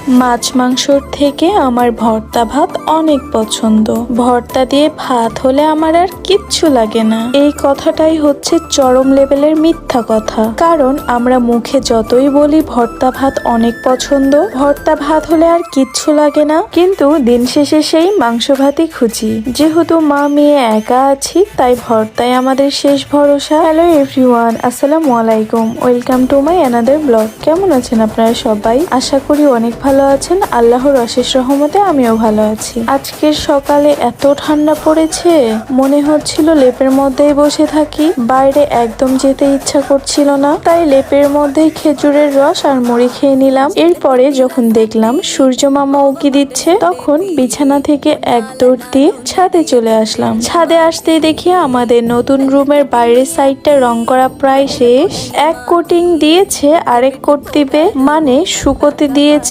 মাছ মাংসর থেকে আমার ভর্তা ভাত অনেক পছন্দ। ভর্তা দিয়ে ভাত হলে আমার আর কিচ্ছু লাগে না। এই কথাটাই হচ্ছে চরম লেভেলের মিথ্যা কথা। কারণ আমরা মুখে যতই বলি ভর্তা ভাত অনেক পছন্দ, ভর্তা ভাত হলে আর কিচ্ছু লাগে না, কিন্তু দিন শেষে সেই মাংস ভাতই খুঁজি। যেহেতু মা মেয়ে একা আছি, তাই ভর্তাই আমাদের শেষ ভরসা। হ্যালো এভরিওয়ান, আসসালামু আলাইকুম, welcome to my another blog. কেমন আছেন আপনারা সবাই? আশা করি অনেক ভালো আছেন। আল্লাহর অশেষ রহমতে আমিও ভালো আছি। আজকের সকালে এত ঠান্ডা পড়েছে, মনে হচ্ছিল লেপের মধ্যেই বসে থাকি। বাইরে একদম যেতে ইচ্ছা করছিল না, তাই লেপের মধ্যে খেজুরের রস আর মুড়ি খেয়ে নিলাম। এরপরে যখন দেখলাম সূর্য মামা উঁকি দিচ্ছে, তখন বিছানা থেকে এক দৌড় দিয়ে ছাদে চলে আসলাম। ছাদে আসতেই দেখি আমাদের নতুন রুমের বাইরের সাইডটা রং করা প্রায় শেষ। এক কোটিং দিয়েছে, আরেক কোট দিবে, মানে শুকোতে দিয়েছে